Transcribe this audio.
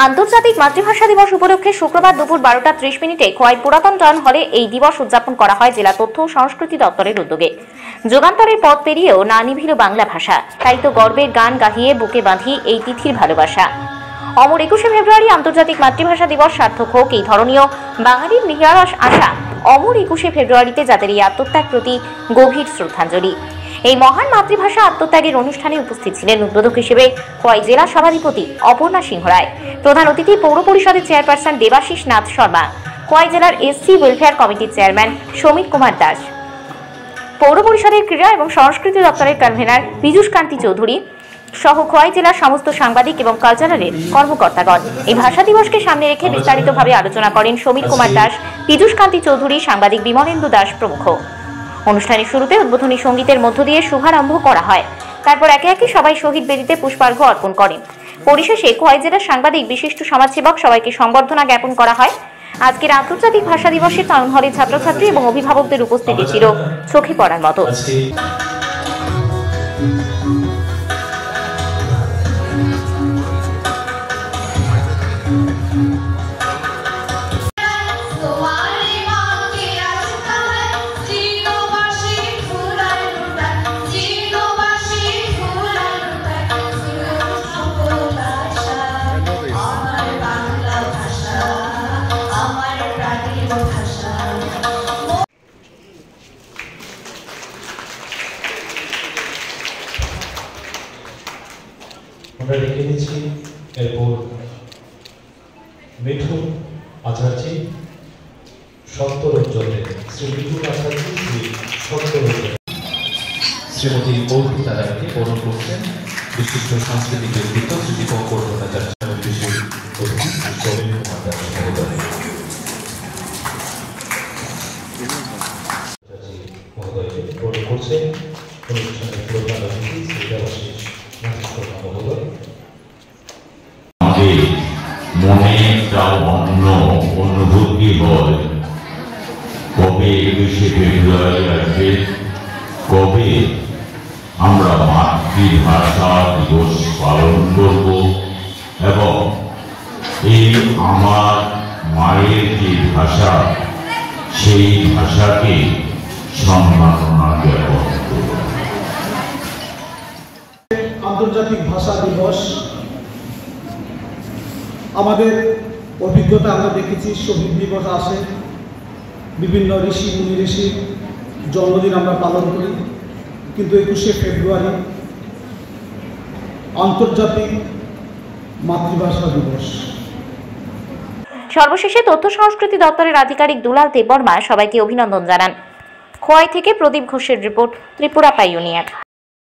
আন্তর্জাতিক মাতৃভাষা দিবস উপলক্ষে শুক্রবার দুপুর 12:30 খোয়াই পুরাতন টাউন হলে এই দিবস উদযাপন করা হয় জেলা তথ্য ও সংস্কৃতি দপ্তরের উদ্যোগে। যুগান্তরের পথ পেরিয়েও না নিভিল বাংলা ভাষা, তাই তো গর্বের গান গাহিয়ে বুকে বাঁধি এই তিথির ভালোবাসা। অমর 21শে ফেব্রুয়ারি আন্তর্জাতিক মাতৃভাষা দিবস সার্থক হোক এই ধরনীয় বাঙালির নিরাশ আশা অমর 21শে ফেব্রুয়ারিতে যাদের এই আত্মত্যাগ প্রতি গভীর শ্রদ্ধাঞ্জলি। এই মহান মাতৃভাষা আত্মত্যাগের অনুষ্ঠানে উপস্থিত ছিলেন উদ্বোধক হিসেবে খোয়াই জেলা সভাধিপতি অপর্ণা সিংহ রায়, প্রধান অতিথি পৌর পরিষদের চেয়ারপারসন দেবাশিস নাথ শর্মা, খোয়াই জেলার এসসি ওয়েলফেয়ার কমিটির চেয়ারম্যান সমীর কুমার দাস, পৌর পরিষদের ক্রীড়া এবং সংস্কৃতি দপ্তরের কনভেনার পীযূষ কান্তি চৌধুরী সহ খোয়াই জেলার সমস্ত সাংবাদিক এবং কালচারালের কর্মকর্তাগণ। এই ভাষা দিবসকে সামনে রেখে বিস্তারিতভাবে আলোচনা করেন সমীর কুমার দাস, পীযূষ কান্তি চৌধুরী, সাংবাদিক বিমলেন্দু দাস প্রমুখ। অনুষ্ঠানের শুরুতে উদ্বোধনী সঙ্গীতের মধ্য দিয়ে শুভারম্ভ করা হয়। তারপর একে একে সবাই শহীদ বেদিতে পুষ্পার্ঘ্য অর্পণ করেন। পরিশেষে খোয়াই জেলার সাংবাদিক, বিশিষ্ট সমাজসেবক সবাইকে সংবর্ধনা জ্ঞাপন করা হয়। আজকের আন্তর্জাতিক ভাষা দিবসে টাউন হলে ছাত্রছাত্রী এবং অভিভাবকদের উপস্থিতি ছিল চোখে পড়ার মতো। আমরা ডেকে নিচ্ছি এরপর মিঠুন আচার্যি, সত্যরঞ্জনের শ্রী মিঠুন আচার্যি, শ্রী সত্যরঞ্জন, শ্রীমতী অর্পিতা রায়কে বরণ করছেন বিশিষ্ট সাংস্কৃতিক ব্যক্তিত্ব শ্রী দীপক ভট্টাচার্য, বিশেষ অতিথি সমীর কুমার দাস মহোদয়কে বরণ করছেন অনুষ্ঠানের প্রধান অতিথি শ্রী দেবাশিস নাথ শর্মা মহোদয়। মনে একটা অন্য অনুভূতি হয়, কবে 21শে ফেব্রুয়ারি আসবে, কবে আমরা মাতৃভাষা দিবস পালন করব এবং এই আমার মায়ের যে ভাষা সেই ভাষাকে সম্মাননা জ্ঞাপন করব। আন্তর্জাতিক ভাষা দিবস আমাদের অভিজ্ঞতা আমরা দেখেছি, শহীদ দিবস আসে, বিভিন্ন ঋষি মুনি ঋষির জন্মদিন আমরা পালন করি, কিন্তু 21শে ফেব্রুয়ারি আন্তর্জাতিক মাতৃভাষা দিবস। সর্বশেষে তথ্য সংস্কৃতি দপ্তরের আধিকারিক দুলাল দেববর্মা সবাইকে অভিনন্দন জানান। খোয়াই থেকে প্রদীপ ঘোষের রিপোর্ট, ত্রিপুরা পাইওনিয়ার।